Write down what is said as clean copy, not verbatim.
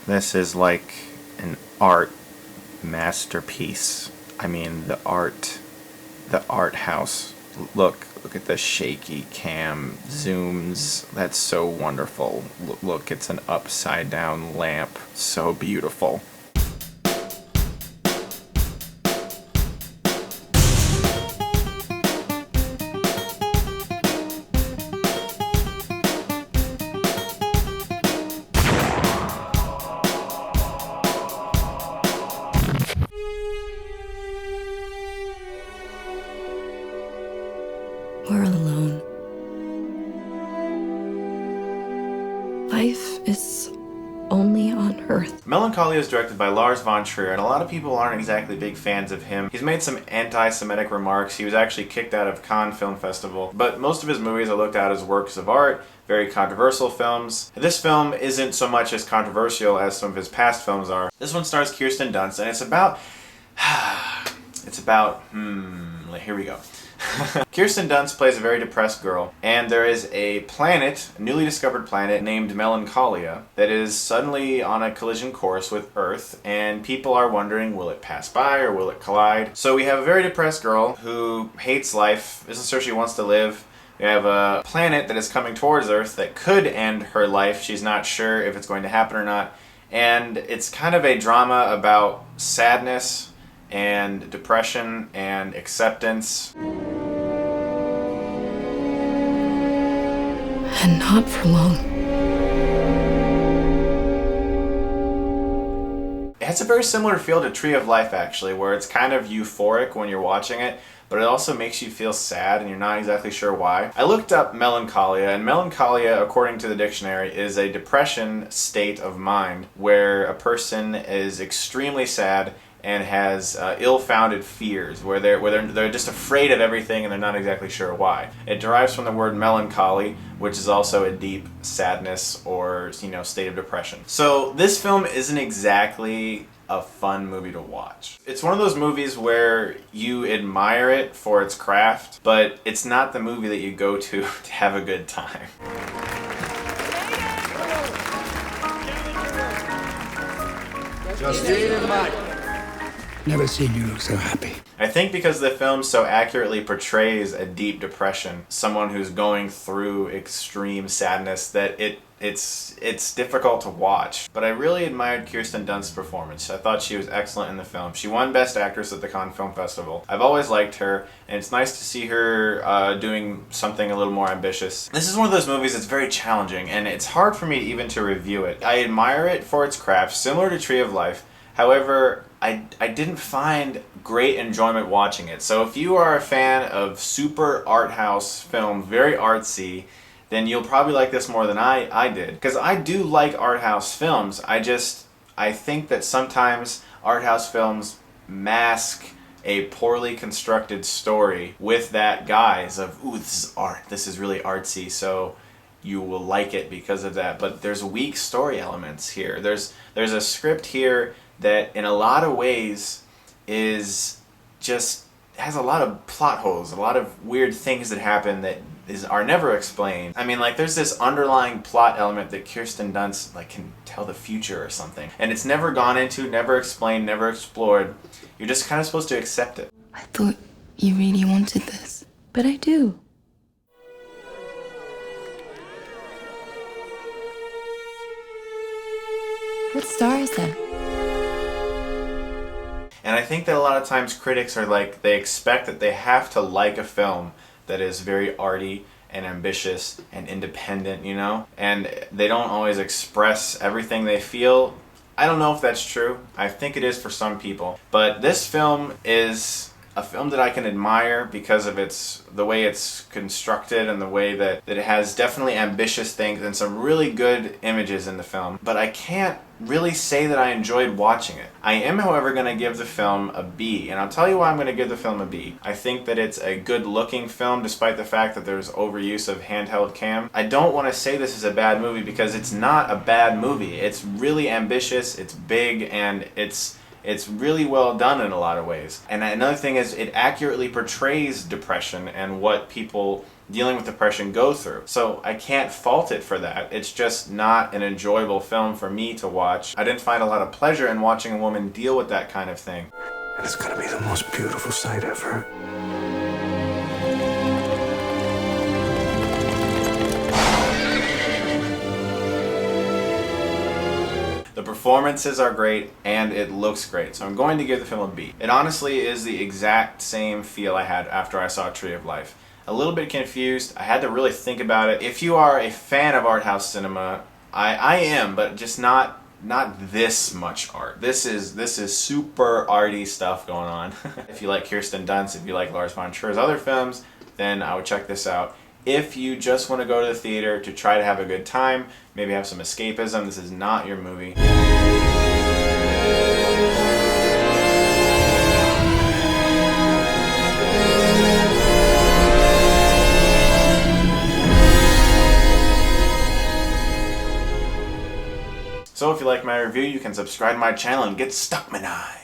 This is like an art masterpiece. I mean, the art house. Look at the shaky cam zooms. That's so wonderful. Look, it's an upside down lamp. So beautiful. We're alone. Life is only on Earth. Melancholia is directed by Lars von Trier, and a lot of people aren't exactly big fans of him. He's made some anti-Semitic remarks. He was actually kicked out of Cannes Film Festival. But most of his movies are looked at as works of art, very controversial films. This film isn't so much as controversial as some of his past films are. This one stars Kirsten Dunst, and it's about... here we go. Kirsten Dunst plays a very depressed girl, and there is a planet, a newly discovered planet named Melancholia, that is suddenly on a collision course with Earth, and people are wondering, will it pass by or will it collide? So we have a very depressed girl who hates life, isn't sure she wants to live. We have a planet that is coming towards Earth that could end her life. She's not sure if it's going to happen or not. And it's kind of a drama about sadness and depression and acceptance. And not for long. It has a very similar feel to Tree of Life, actually, where it's kind of euphoric when you're watching it, but it also makes you feel sad and you're not exactly sure why. I looked up melancholia, and melancholia, according to the dictionary, is a depression state of mind where a person is extremely sad and has ill-founded fears, where they're just afraid of everything and they're not exactly sure why. It derives from the word melancholy, which is also a deep sadness or state of depression. So this film isn't exactly a fun movie to watch. It's one of those movies where you admire it for its craft, but it's not the movie that you go to have a good time. Justine and Mike. Never seen you look so happy. I think because the film so accurately portrays a deep depression, someone who's going through extreme sadness, that it's difficult to watch. But I really admired Kirsten Dunst's performance. I thought she was excellent in the film. She won Best Actress at the Cannes Film Festival. I've always liked her, and it's nice to see her doing something a little more ambitious. This is one of those movies that's very challenging, and it's hard for me even to review it. I admire it for its craft, similar to Tree of Life. However, I didn't find great enjoyment watching it. So if you are a fan of super art house films, very artsy, then you'll probably like this more than I did. Because I do like art house films. I think that sometimes art house films mask a poorly constructed story with that guise of, ooh, this is art, this is really artsy, so you will like it because of that. But there's weak story elements here. There's a script here that in a lot of ways is just has a lot of plot holes, a lot of weird things that happen that are never explained. I mean, like, there's this underlying plot element that Kirsten Dunst can tell the future or something, and it's never gone into, never explained, never explored. You're just kind of supposed to accept it. I thought you really wanted this, but I do. What star is that? And I think that a lot of times critics are they expect that they have to like a film that is very arty and ambitious and independent, and they don't always express everything they feel. I don't know if that's true. I think it is for some people. But this film is a film that I can admire because of the way it's constructed and the way that it has definitely ambitious things and some really good images in the film. But I can't really say that I enjoyed watching it. I am, however, going to give the film a B, and I'll tell you why I'm going to give the film a B. I think that it's a good-looking film despite the fact that there's overuse of handheld cam. I don't want to say this is a bad movie because it's not a bad movie. It's really ambitious, it's big, and it's really well done in a lot of ways. And another thing is it accurately portrays depression and what people dealing with depression go through. So I can't fault it for that. It's just not an enjoyable film for me to watch. I didn't find a lot of pleasure in watching a woman deal with that kind of thing. And it's gonna be the most beautiful sight ever. The performances are great and it looks great, so I'm going to give the film a B. It honestly is the exact same feel I had after I saw Tree of Life. A little bit confused, I had to really think about it. If you are a fan of art house cinema, I am, but just not this much art. This is super arty stuff going on. If you like Kirsten Dunst, if you like Lars von Trier's other films, then I would check this out. If you just want to go to the theater to try to have a good time, maybe have some escapism, this is not your movie. So if you like my review, you can subscribe to my channel and get Stuckmann.